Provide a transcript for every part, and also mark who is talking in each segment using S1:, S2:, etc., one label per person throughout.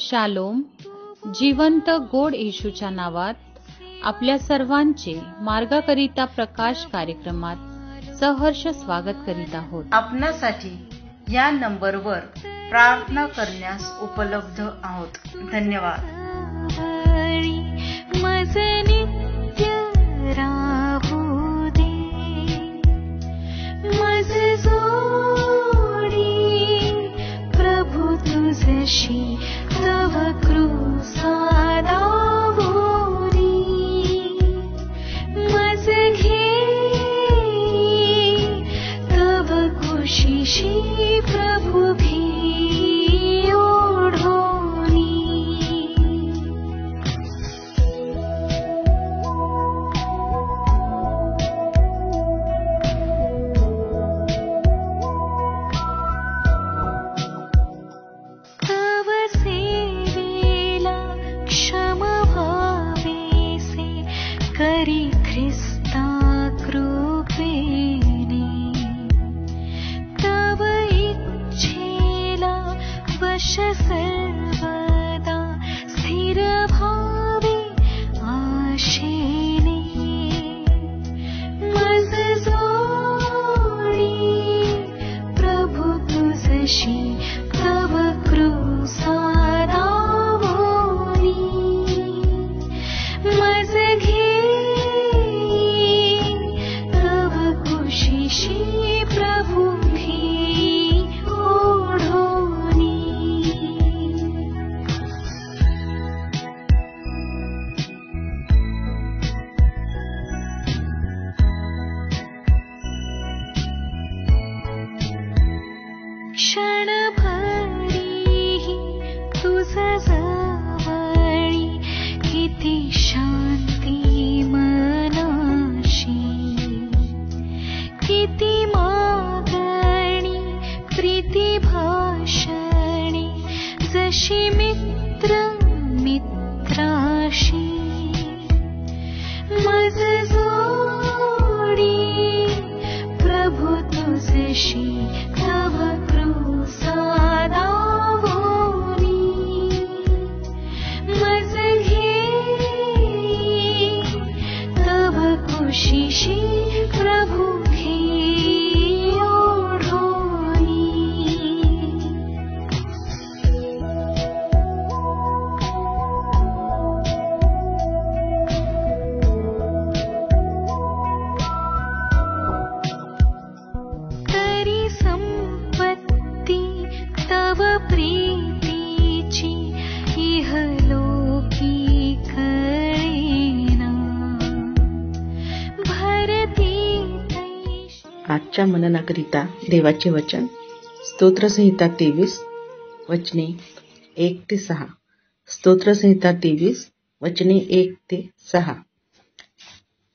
S1: Shalom. जिवंत गोड येशूच्या नावात आपल्या सर्वांचे मार्गाकरिता प्रकाश कार्यक्रमात सहर्ष स्वागत करीत आहोत.
S2: आपणासाठी या नंबरवर प्रार्थना करण्यास उपलब्ध आहोत. धन्यवाद.
S3: प्रभु तुझशी तव कृपा दावोरी मज घे तव कुशीशी प्रभु भी ओढोनी. सर्वदा स्थिर भावे आशेने मज जोडी प्रभु तुझशी तव कृपा दावोरी मज घे तव कुशीशी प्रभु भी ओढोनी. क्षणभरीही तुझ जवळी किती शांती मनाशी, किती मागणी प्रीती भाषणे जशी मित्र मित्राशी मज जोडी प्रभु तुझशी तव कृपा दावोरी मज घे तव कुशीशी प्रभु भी ओढोनी. तरी संपत्ती तव प्रीतीची इहलोकी कळेना भरती तैशी.
S4: आजच्या मननाकरिता देवाचे वचन स्तोत्रसंहिता 23 वचने 1-6. स्तोत्रसंहिता 23 वचने 1-6.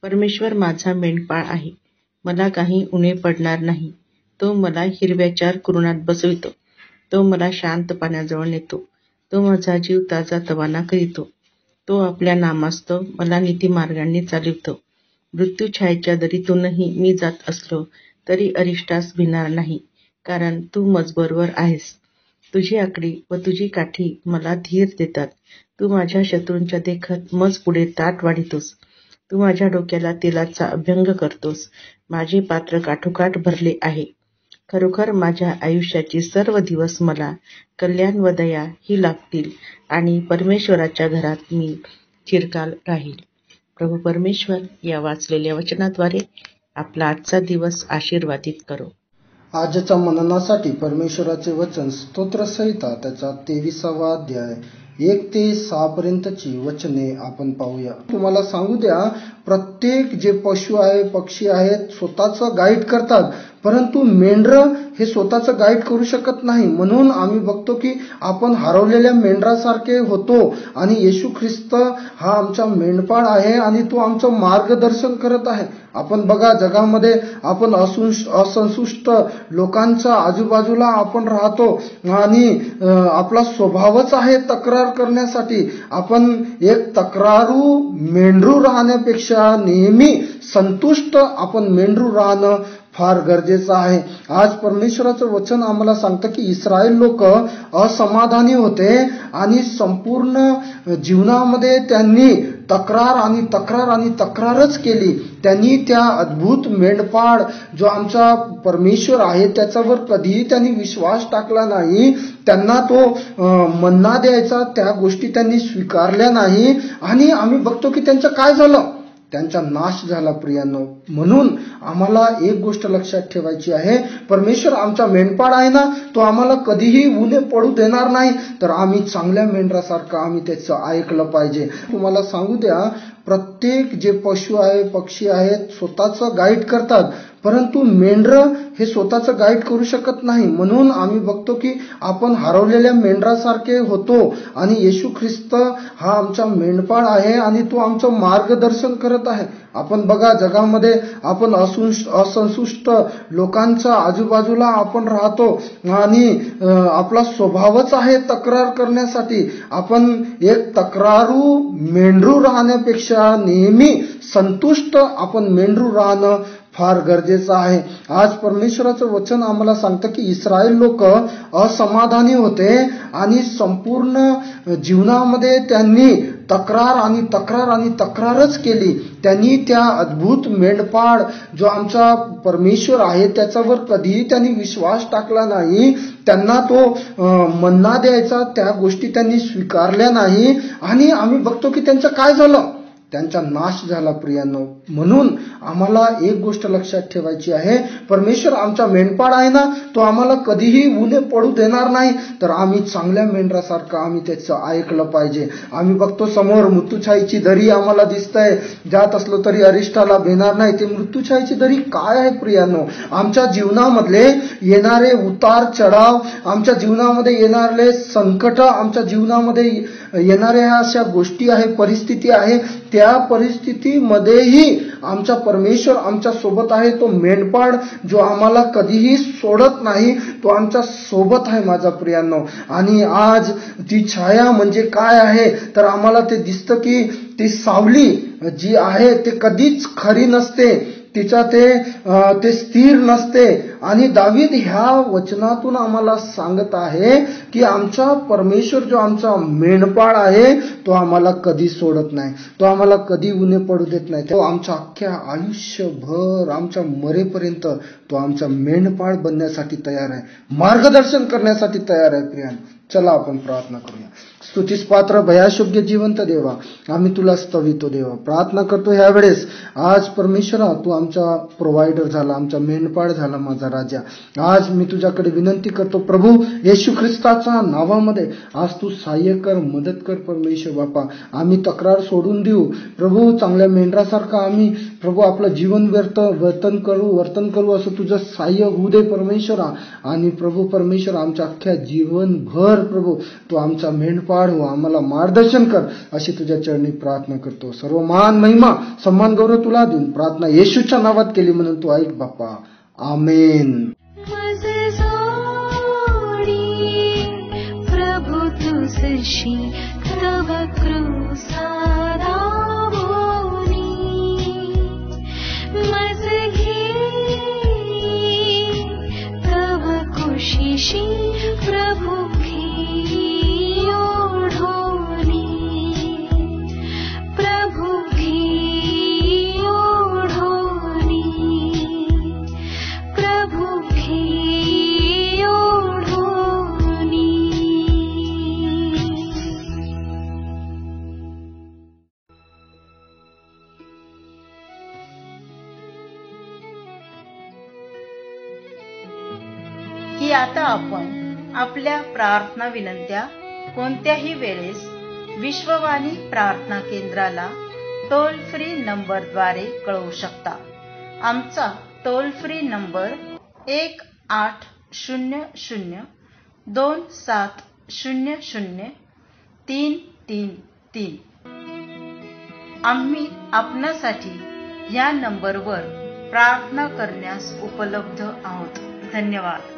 S4: परमेश्वर माझा मेंढपाळ आहे, मला काही उणे पडणार नाही. तो मला हिरव्याच्या कुरणात बसवितो, तो मला शांत पाण्याजवळ नेतो, तो माझा जीव ताजा तवाना करीतो. तो आपल्या नामास्तव मला नीतिमार्गांनी चालवितो. मृत्यूछायेच्या दरीतूनही मी जात असलो तरी अरिष्टास भिणार नाही, कारण तू मजबरोबर आहेस. तुझी आकडी व तुझी काठी मला धीर देतात. तू माझ्या शत्रूंच्या देखत मज पुढे ताट वाढितोस. तू माझ्या डोक्याला तेलाचा अभ्यंग करतोस. माझे पात्र काठोकाठ भरले आहे. खरोखर माझ्या आयुष्याची सर्व दिवस मला कल्याण व दया ही लाभतील आणि परमेश्वराच्या घरात मी चिरकाल राहील. प्रभू परमेश्वर या वाचलेल्या वचनाद्वारे आपला आजचा दिवस आशीर्वादित करो.
S5: आजच्या मननासाठी परमेश्वराचे वचन स्तोत्रसंहिता त्याचा 23वा अध्याय 1-6 पर्यंतची वचने आपण पाहूया. तुम्हाला सांगू द्या, प्रत्येक जे पशु आहे पक्षी आहेत स्वतःचं गाईड करतात, परंतु मेंढरं हे स्वतःचं गाईड करू शकत नाही. म्हणून आम्ही बघतो की आपण हरवलेल्या मेंढरासारखे होतो आणि येशू ख्रिस्त हा आमचा मेंढपाळ आहे आणि तो आमचं मार्गदर्शन करत आहे. आपण बघा, जगामध्ये आपण असंतुष्ट लोकांच्या आजूबाजूला आपण राहतो आणि आपला स्वभावच आहे तक्रार करण्यासाठी. आपण एक तक्रारू मेंढरू राहण्यापेक्षा नेहमी संतुष्ट आपण मेंढरू राहणं फार गरजेचं आहे. आज परमेश्वराचं वचन आम्हाला सांगतं की इस्रायल लोक असमाधानी होते आणि संपूर्ण जीवनामध्ये त्यांनी तक्रार आणि तक्रार आणि तक्रारच केली. त्यांनी त्या अद्भुत मेंढपाळ जो आमचा परमेश्वर आहे त्याच्यावर कधीही त्यांनी विश्वास टाकला नाही. त्यांना तो मन्ना द्यायचा त्या गोष्टी त्यांनी स्वीकारल्या नाही आणि आम्ही बघतो की त्यांचं काय झालं, त्यांचा नाश झाला प्रियांनो. म्हणून आम्हाला एक गोष्ट लक्षात ठेवायची आहे, परमेश्वर आमचा मेंढपाळ आहे ना, तो आम्हाला कधीही उणे पडू देणार नाही. तर आम्ही चांगल्या मेंढरासारखं आम्ही त्याचं ऐकलं पाहिजे. तुम्हाला सांगू द्या, प्रत्येक जे पशु आहे पक्षी आहेत स्वतःचं गाईड करतात, परंतु मेंढरं हे स्वतःचं गाईड करू शकत नाही. म्हणून आम्ही बघतो की आपण हरवलेल्या मेंढरासारखे होतो आणि येशू ख्रिस्त हा आमचा मेंढपाळ आहे आणि तो आमचं मार्गदर्शन करत आहे. आपण बघा, जगामध्ये आपण असंतुष्ट लोकांच्या आजूबाजूला आपण राहतो आणि आपला स्वभावच आहे तक्रार करण्यासाठी. आपण एक तक्रारू मेंढरू राहण्यापेक्षा नेहमी संतुष्ट आपण मेंढरू राहणं फार गरजेचं आहे. आज परमेश्वराचं वचन आम्हाला सांगतं की इस्रायल लोक असमाधानी होते आणि संपूर्ण जीवनामध्ये त्यांनी तक्रार आणि तक्रार आणि तक्रारच केली. त्यांनी त्या अद्भुत मेंढपाळ जो आमचा परमेश्वर आहे त्याच्यावर कधीही त्यांनी विश्वास टाकला नाही. त्यांना तो मन्ना द्यायचा त्या गोष्टी त्यांनी स्वीकारल्या नाही आणि आम्ही बघतो की त्यांचं काय झालं, त्यांचा नाश झाला प्रियांनो. म्हणून आम्हाला एक गोष्ट लक्षात ठेवायची आहे, परमेश्वर आमचा मेंढपाळ आहे ना, तो आम्हाला कधीही उणे पडू देणार नाही. तर आम्ही चांगल्या मेंढरासारखं आम्ही त्याचं ऐकलं पाहिजे. आम्ही बघतो समोर मृत्यूछाईची दरी आम्हाला दिसतंय, जात असलो तरी अरिष्टाला भेणार नाही. ते मृत्यूछाईची दरी काय आहे प्रियांनो? आमच्या जीवनामधले येणारे उतार चढाव, आमच्या जीवनामध्ये येणारे संकट, आमच्या जीवनामध्ये येणाऱ्या अशा गोष्टी आहे, परिस्थिती आहे, त्या परिस्थितीमध्येही आमचा परमेश्वर आमच्या सोबत आहे. तो मेंढपाळ जो आम्हाला कधीही सोडत नाही, तो आमच्या सोबत आहे माझा प्रियांनो. आणि आज ती छाया म्हणजे काय आहे, तर आम्हाला ते दिसतं की ती सावली जी आहे ते कधीच खरी नसते, तिचा ते स्थिर नसते. आणि दावीद ह्या वचनातून आम्हाला सांगत आहे की आमचा परमेश्वर जो आमचा मेंढपाळ आहे तो आम्हाला कधी सोडत नाही, तो आम्हाला कधी उणे पडू देत नाही. तो आमच्या अख्ख्या आयुष्यभर आमच्या मरेपर्यंत तो आमचा मेंढपाळ बनण्यासाठी तयार आहे, मार्गदर्शन करण्यासाठी तयार आहे. प्रियानो, चला आपण प्रार्थना करूया. स्तुतीस पात्र भयाशोग्य जिवंत देवा, आम्ही तुला स्तवितो देवा. प्रार्थना करतो ह्या वेळेस, आज परमेश्वरा तू आमचा प्रोव्हायडर झाला, आमचा मेंढपाळ झाला माझा राजा. आज मी तुझ्याकडे विनंती करतो प्रभू, येशू ख्रिस्ताच्या नावामध्ये आज तू सहाय्य कर, मदत कर परमेश्वर बापा. आम्ही तक्रार सोडून देऊ प्रभू, चांगल्या मेंढरासारखं आम्ही प्रभू आपलं जीवन वर्तन करू असं तुझं सहाय्य होऊ दे परमेश्वरा. आणि प्रभू परमेश्वर आमच्या अख्ख्या जीवनभर प्रभू तू आमचा मेंढपाळ हो, आम्हाला मार्गदर्शन कर, अशी तुझ्या चरणी प्रार्थना करतो. सर्व मान महिमा सन्मान गौरव तुला देऊन प्रार्थना येशूच्या नावात केली म्हणून तू ऐक बाप्पा. आमेन.
S3: प्रभु तुझशी तव कृसारा मज घे तव कुशीशी प्रभु
S2: की आता आपण आपल्या प्रार्थना विनंत्या कोणत्याही वेळेस विश्ववाणी प्रार्थना केंद्राला टोल फ्री नंबरद्वारे कळवू शकता. आमचा टोल फ्री नंबर 1800-2700-333. आम्ही आपणासाठी या नंबरवर प्रार्थना करण्यास उपलब्ध आहोत. धन्यवाद.